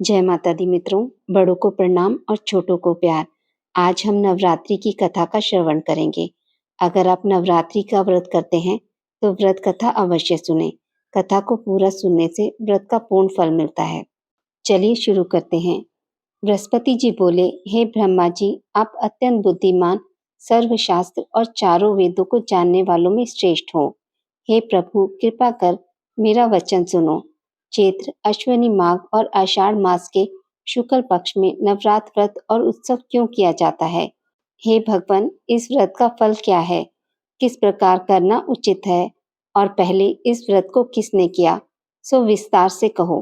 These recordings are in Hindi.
जय माता दी मित्रों, बड़ों को प्रणाम और छोटों को प्यार। आज हम नवरात्रि की कथा का श्रवण करेंगे। अगर आप नवरात्रि का व्रत करते हैं तो व्रत कथा अवश्य सुने। कथा को पूरा सुनने से व्रत का पूर्ण फल मिलता है। चलिए शुरू करते हैं। बृहस्पति जी बोले, हे ब्रह्मा जी, आप अत्यंत बुद्धिमान, सर्वशास्त्र और चारों वेदों को जानने वालों में श्रेष्ठ हो। हे प्रभु, कृपा कर मेरा वचन सुनो। चैत्र, अश्विनी माघ और आषाढ़ मास के शुक्ल पक्ष में नवरात्र व्रत और उत्सव क्यों किया जाता है? हे भगवान, इस व्रत का फल क्या है? किस प्रकार करना उचित है? और पहले इस व्रत को किसने किया? सो विस्तार से कहो।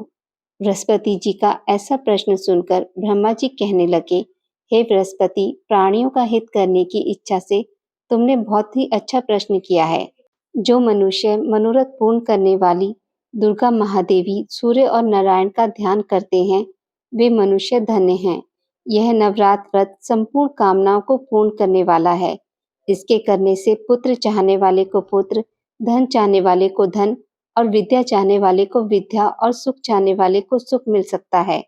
बृहस्पति जी का ऐसा प्रश्न सुनकर ब्रह्मा जी कहने लगे, हे बृहस्पति, प्राणियों का हित करने की इच्छा से तुमने बहुत ही अच्छा प्रश्न किया है। जो मनुष्य मनोरथ पूर्ण करने वाली दुर्गा महादेवी, सूर्य और नारायण का ध्यान करते हैं, वे मनुष्य धन्य हैं। यह नवरात्र व्रत संपूर्ण कामनाओं को पूर्ण करने वाला है। इसके करने से पुत्र चाहने वाले को पुत्र, धन चाहने वाले को धन और विद्या चाहने वाले को विद्या और सुख चाहने वाले को सुख मिल सकता है।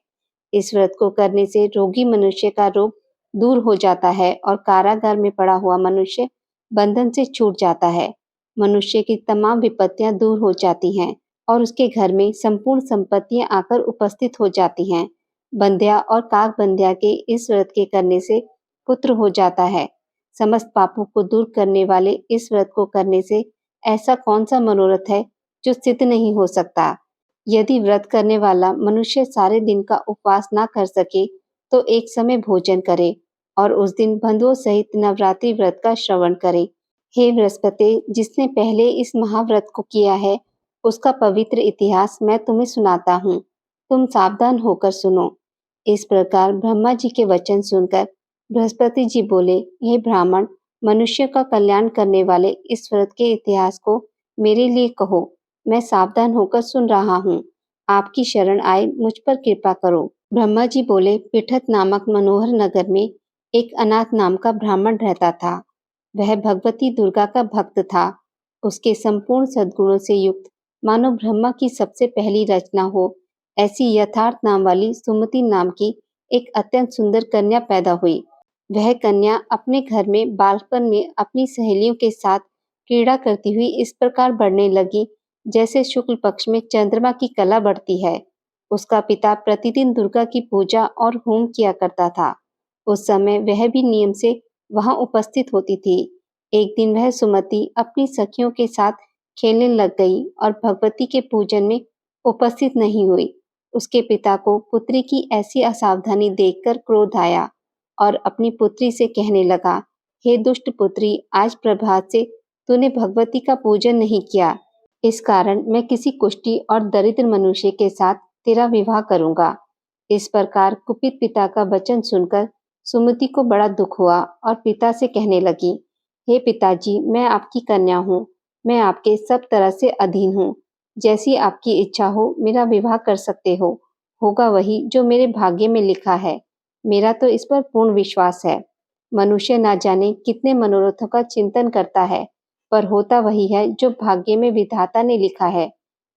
इस व्रत को करने से रोगी मनुष्य का रोग दूर हो जाता है और कारागार में पड़ा हुआ मनुष्य बंधन से छूट जाता है। मनुष्य की तमाम विपत्तियां दूर हो जाती हैं और उसके घर में संपूर्ण संपत्तियां आकर उपस्थित हो जाती हैं। बंध्या और काक बंध्या के इस व्रत के करने से पुत्र हो जाता है। समस्त पापों को दूर करने वाले इस व्रत को करने से ऐसा कौन सा मनोरथ है जो सिद्ध नहीं हो सकता। यदि व्रत करने वाला मनुष्य सारे दिन का उपवास ना कर सके तो एक समय भोजन करे और उस दिन बंधुओं सहित नवरात्रि व्रत का श्रवण करे। हे बृहस्पति, जिसने पहले इस महाव्रत को किया है, उसका पवित्र इतिहास मैं तुम्हें सुनाता हूँ। तुम सावधान होकर सुनो। इस प्रकार ब्रह्मा जी के वचन सुनकर बृहस्पति जी बोले, हे ब्राह्मण, मनुष्य का कल्याण करने वाले इस व्रत के इतिहास को मेरे लिए कहो। मैं सावधान होकर सुन रहा हूँ। आपकी शरण आए, मुझ पर कृपा करो। ब्रह्मा जी बोले, पिठत नामक मनोहर नगर में एक अनाथ नाम का ब्राह्मण रहता था। वह भगवती दुर्गा का भक्त था। उसके संपूर्ण सद्गुणों से युक्त, मानो ब्रह्मा की सबसे पहली रचना हो, ऐसी यथार्थ नाम वाली सुमति नाम की एक अत्यंत सुंदर कन्या पैदा हुई। वह कन्या अपने घर में बालपन में अपनी सहेलियों के साथ क्रीड़ा करती हुई इस प्रकार बढ़ने लगी जैसे शुक्ल पक्ष में चंद्रमा की कला बढ़ती है। उसका पिता प्रतिदिन दुर्गा की पूजा और होम किया करता था। उस समय वह भी नियम से वहां उपस्थित होती थी। एक दिन वह सुमति अपनी सखियों के साथ खेलने लग गई और भगवती के पूजन में उपस्थित नहीं हुई। उसके पिता को पुत्री की ऐसी असावधानी देखकर क्रोध आया और अपनी पुत्री से कहने लगा, हे दुष्ट पुत्री, आज प्रभात से तूने भगवती का पूजन नहीं किया। इस कारण मैं किसी कुष्ठी और दरिद्र मनुष्य के साथ तेरा विवाह करूंगा। इस प्रकार कुपित पिता का वचन सुनकर सुमति को बड़ा दुख हुआ और पिता से कहने लगी, हे पिताजी, मैं आपकी कन्या हूँ। मैं आपके सब तरह से अधीन हूँ। जैसी आपकी इच्छा हो मेरा विवाह कर सकते हो। होगा वही जो मेरे भाग्य में लिखा है। मेरा तो इस पर पूर्ण विश्वास है। मनुष्य ना जाने कितने मनोरथों का चिंतन करता है, पर होता वही है जो भाग्य में विधाता ने लिखा है।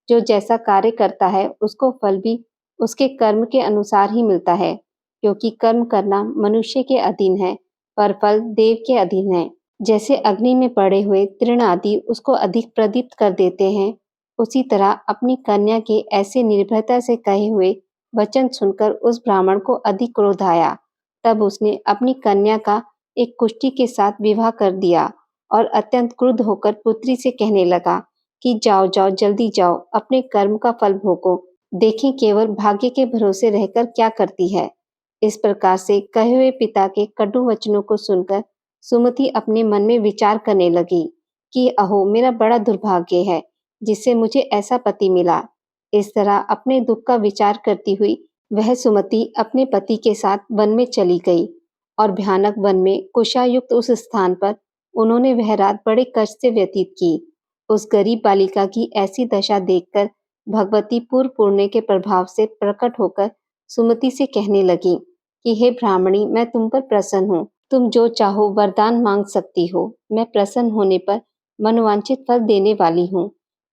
जो जैसा कार्य करता है उसको फल भी उसके कर्म के अनुसार ही मिलता है, क्योंकि कर्म करना मनुष्य के अधीन है, पर फल देव के अधीन है। जैसे अग्नि में पड़े हुए तृण आदि उसको अधिक प्रदीप्त कर देते हैं, उसी तरह अपनी कन्या के ऐसे निर्भयता से कहे हुए वचन सुनकर उस ब्राह्मण को अधिक क्रोध आया। तब उसने अपनी कन्या का एक कुष्ठी के साथ विवाह कर दिया और अत्यंत क्रुद्ध होकर पुत्री से कहने लगा कि जाओ जाओ, जल्दी जाओ, अपने कर्म का फल भोगो। देखें केवल भाग्य के भरोसे रहकर क्या करती है। इस प्रकार से कहे हुए पिता के कटु वचनों को सुनकर सुमति अपने मन में विचार करने लगी कि अहो, मेरा बड़ा दुर्भाग्य है जिससे मुझे ऐसा पति मिला। इस तरह अपने दुख का विचार करती हुई वह सुमति अपने पति के साथ वन में चली गई और भयानक वन में कुशायुक्त उस स्थान पर उन्होंने वह रात बड़े कष्ट से व्यतीत की। उस गरीब बालिका की ऐसी दशा देखकर भगवती पूर्व पुण्य के प्रभाव से प्रकट होकर सुमति से कहने लगी कि हे ब्राह्मणी, मैं तुम पर प्रसन्न हूँ। तुम जो चाहो वरदान मांग सकती हो। मैं प्रसन्न होने पर मनोवांछित फल देने वाली हूँ।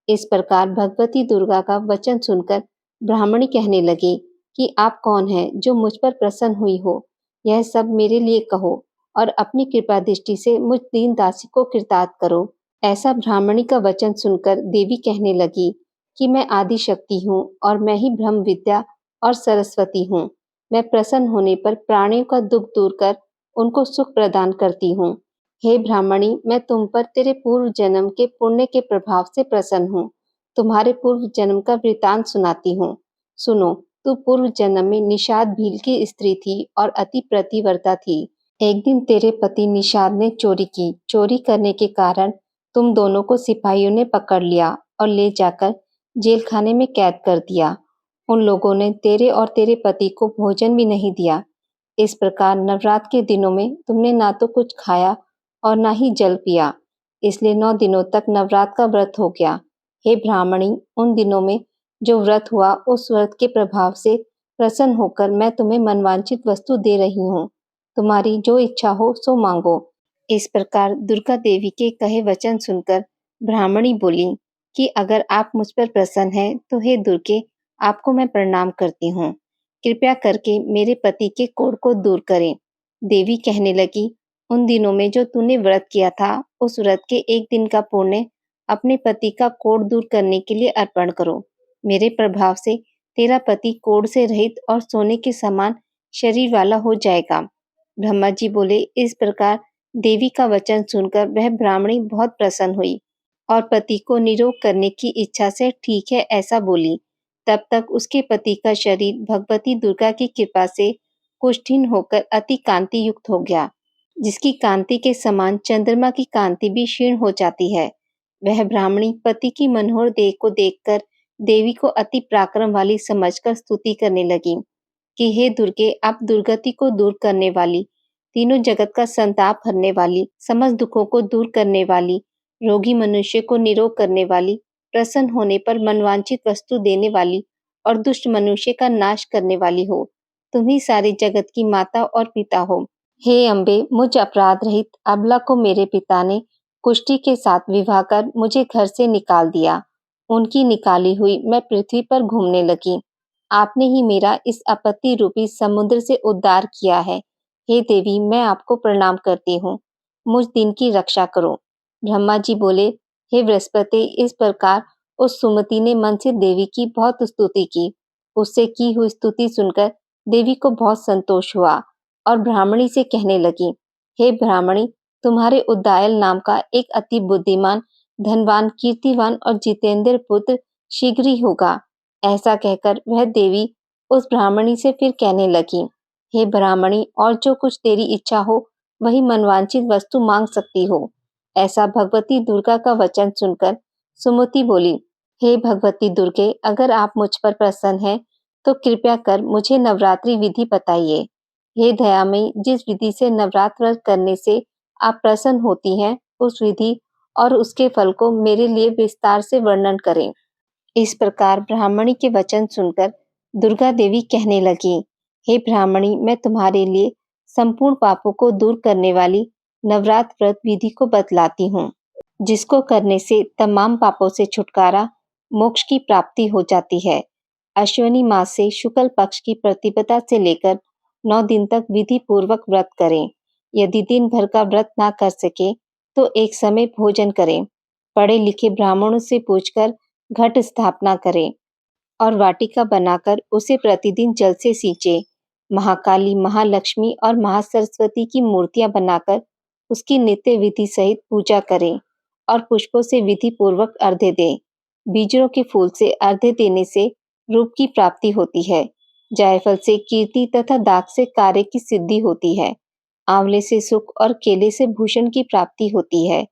इस प्रकार भगवती दुर्गा का वचन सुनकर ब्राह्मणी कहने लगी, कि आप कौन हैं जो मुझ पर प्रसन्न हुई हो। यह सब मेरे लिए कहो और अपनी कृपा दृष्टि से मुझ दीन दासी को कृतार्थ करो। ऐसा ब्राह्मणी का वचन सुनकर देवी कहने लगी कि मैं आदि शक्ति हूँ और मैं ही ब्रह्म विद्या और सरस्वती हूँ। मैं प्रसन्न होने पर प्राणियों का दुख दूर कर उनको सुख प्रदान करती हूँ। हे ब्राह्मणी, मैं तुम पर तेरे पूर्व जन्म के पुण्य के प्रभाव से प्रसन्न हूँ। तुम्हारे पूर्व जन्म का वृतांत सुनाती हूँ। सुनो, तू पूर्व जन्म में निषाद भील की स्त्री थी और अति प्रतिव्रता थी। एक दिन तेरे पति निषाद ने चोरी की। चोरी करने के कारण तुम दोनों को सिपाहियों ने पकड़ लिया और ले जाकर जेल खाने में कैद कर दिया। उन लोगों ने तेरे और तेरे पति को भोजन भी नहीं दिया। इस प्रकार नवरात्र के दिनों में तुमने ना तो कुछ खाया और ना ही जल पिया। इसलिए 9 दिनों तक नवरात्र का व्रत हो गया। हे ब्राह्मणी, उन दिनों में जो व्रत हुआ उस व्रत के प्रभाव से प्रसन्न होकर मैं तुम्हें मनवांछित वस्तु दे रही हूँ। तुम्हारी जो इच्छा हो सो मांगो। इस प्रकार दुर्गा देवी के कहे वचन सुनकर ब्राह्मणी बोली कि अगर आप मुझ पर प्रसन्न हैं तो हे दुर्गे, आपको मैं प्रणाम करती हूँ। कृपया करके मेरे पति के कोढ़ को दूर करें। देवी कहने लगी, उन दिनों में जो तूने व्रत किया था उस व्रत के एक दिन का पुण्य अपने पति का कोढ़ दूर करने के लिए अर्पण करो। मेरे प्रभाव से तेरा पति कोढ़ से रहित और सोने के समान शरीर वाला हो जाएगा। ब्रह्मा जी बोले, इस प्रकार देवी का वचन सुनकर वह ब्राह्मणी बहुत प्रसन्न हुई और पति को निरोग करने की इच्छा से ठीक है ऐसा बोली। तब तक उसके पति का शरीर भगवती दुर्गा की कृपा से कुष्ठीन होकर अति कांति युक्त हो गया, जिसकी कांति के समान चंद्रमा की कांति भी क्षीण हो जाती है। वह ब्राह्मणी पति की मनोहर देह को देखकर देवी को अति पराक्रम वाली समझकर स्तुति करने लगी कि हे दुर्गे, आप दुर्गति को दूर करने वाली, तीनों जगत का संताप हरने वाली, समस्त दुखों को दूर करने वाली, रोगी मनुष्य को निरोग करने वाली, प्रसन्न होने पर मनवांछित वस्तु देने वाली और दुष्ट मनुष्य का नाश करने वाली हो। तुम ही सारे जगत की माता और पिता हो। हे अम्बे, मुझ अपराध रहित अबला को मेरे पिता ने कुष्ठी के साथ विवाह कर मुझे घर से निकाल दिया। उनकी निकाली हुई मैं पृथ्वी पर घूमने लगी। आपने ही मेरा इस आपत्ति रूपी समुद्र से उद्धार किया है। हे देवी, मैं आपको प्रणाम करती हूँ। मुझ दिन की रक्षा करो। ब्रह्मा जी बोले, हे बृहस्पति, इस प्रकार उस सुमति ने मन से देवी की बहुत स्तुति की। उससे की हुई स्तुति सुनकर देवी को बहुत संतोष हुआ और ब्राह्मणी से कहने लगी, हे ब्राह्मणी, तुम्हारे उद्दायल नाम का एक अति बुद्धिमान, धनवान, कीर्तिवान और जितेंद्र पुत्र शीघ्र ही होगा। ऐसा कहकर वह देवी उस ब्राह्मणी से फिर कहने लगी, हे ब्राह्मणी, और जो कुछ तेरी इच्छा हो वही मनवांछित वस्तु मांग सकती हो। ऐसा भगवती दुर्गा का वचन सुनकर सुमति बोली, हे भगवती दुर्गे, अगर आप मुझ पर प्रसन्न हैं तो कृपया कर मुझे नवरात्रि विधि बताइए। हे दयामयी, जिस विधि से नवरात्र व्रत करने से आप प्रसन्न होती हैं उस विधि और उसके फल को मेरे लिए विस्तार से वर्णन करें। इस प्रकार ब्राह्मणी के वचन सुनकर दुर्गा देवी कहने लगी, हे ब्राह्मणी, मैं तुम्हारे लिए संपूर्ण पापों को दूर करने वाली नवरात्र व्रत विधि को बतलाती हूँ, जिसको करने से तमाम पापों से छुटकारा, मोक्ष की प्राप्ति हो जाती है। अश्विनी मास से शुक्ल पक्ष की प्रतिपदा से लेकर 9 दिन तक विधि पूर्वक व्रत करें। यदि दिन भर का व्रत ना कर सके तो एक समय भोजन करें। पढ़े लिखे ब्राह्मणों से पूछकर घट स्थापना करें और वाटिका बनाकर उसे प्रतिदिन जल से सींचे। महाकाली, महालक्ष्मी और महासरस्वती की मूर्तियां बनाकर उसकी नित्य विधि सहित पूजा करें और पुष्पों से विधि पूर्वक अर्घ्य दें। बीजों के फूल से अर्घ्य देने से रूप की प्राप्ति होती है। जायफल से कीर्ति तथा दाख से कार्य की सिद्धि होती है। आंवले से सुख और केले से भूषण की प्राप्ति होती है।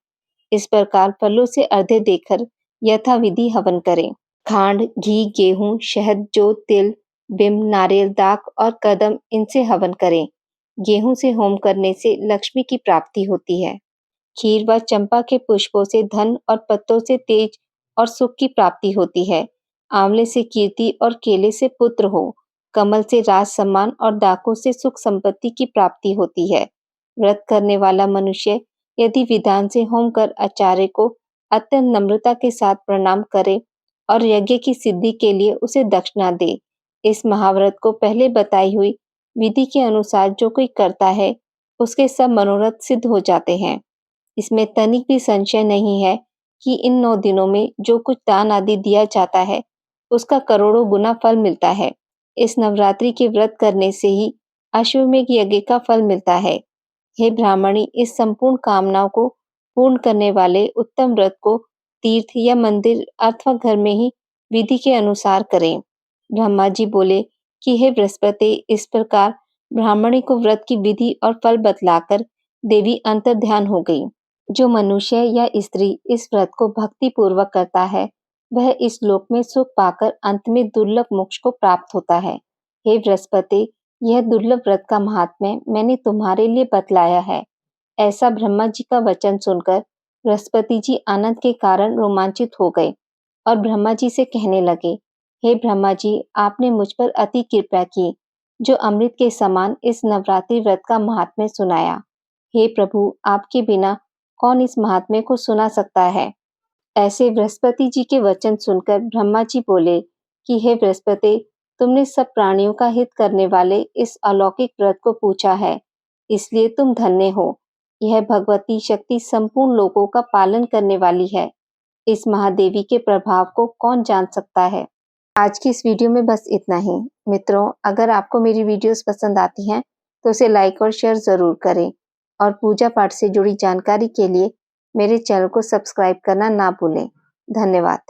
इस प्रकार फलों से अर्घ्य देकर यथाविधि हवन करें। खांड, घी, गेहूं, शहद, जौ, तिल, बिम्ब, नारियल, दाख और कदम, इनसे हवन करें। गेहूं से होम करने से लक्ष्मी की प्राप्ति होती है। खीर व चंपा के पुष्पों से धन और पत्तों से तेज और सुख की प्राप्ति होती है। आंवले से कीर्ति और केले से पुत्र हो। कमल से राज सम्मान और दाखों से सुख संपत्ति की प्राप्ति होती है। व्रत करने वाला मनुष्य यदि विधान से होम कर आचार्य को अत्यंत नम्रता के साथ प्रणाम करे और यज्ञ की सिद्धि के लिए उसे दक्षिणा दे, इस महाव्रत को पहले बताई हुई विधि के अनुसार जो कोई करता है, उसके सब मनोरथ सिद्ध हो जाते हैं। इसमें तनिक भी संशय नहीं है कि इन 9 दिनों में जो कुछ दान आदि दिया जाता है, उसका करोड़ों गुना फल मिलता है। इस नवरात्रि के व्रत करने से ही अश्वमेध यज्ञ का फल मिलता है। हे ब्राह्मणी, इस संपूर्ण कामनाओं को पूर्ण करने वाले उत्तम व्रत को तीर्थ या मंदिर अथवा घर में ही विधि के अनुसार करें। ब्रह्मा जी बोले कि हे बृहस्पति, इस प्रकार ब्राह्मणी को व्रत की विधि और फल बतलाकर देवी अंतर्ध्यान हो गई। जो मनुष्य या स्त्री इस व्रत को भक्ति पूर्वक करता है, वह इस लोक में सुख पाकर अंत में दुर्लभ मोक्ष को प्राप्त होता है। हे बृहस्पति, यह दुर्लभ व्रत का महात्म्य मैंने तुम्हारे लिए बतलाया है। ऐसा ब्रह्मा जी का वचन सुनकर बृहस्पति जी आनंद के कारण रोमांचित हो गए और ब्रह्मा जी से कहने लगे, हे ब्रह्मा जी, आपने मुझ पर अति कृपा की, जो अमृत के समान इस नवरात्रि व्रत का महात्म्य सुनाया। हे प्रभु, आपके बिना कौन इस महात्म्य को सुना सकता है? ऐसे बृहस्पति जी के वचन सुनकर ब्रह्मा जी बोले कि हे बृहस्पति, तुमने सब प्राणियों का हित करने वाले इस अलौकिक व्रत को पूछा है, इसलिए तुम धन्य हो। यह भगवती शक्ति संपूर्ण लोगों का पालन करने वाली है। इस महादेवी के प्रभाव को कौन जान सकता है। आज की इस वीडियो में बस इतना ही। मित्रों, अगर आपको मेरी वीडियोस पसंद आती हैं तो उसे लाइक और शेयर जरूर करें और पूजा पाठ से जुड़ी जानकारी के लिए मेरे चैनल को सब्सक्राइब करना ना भूलें। धन्यवाद।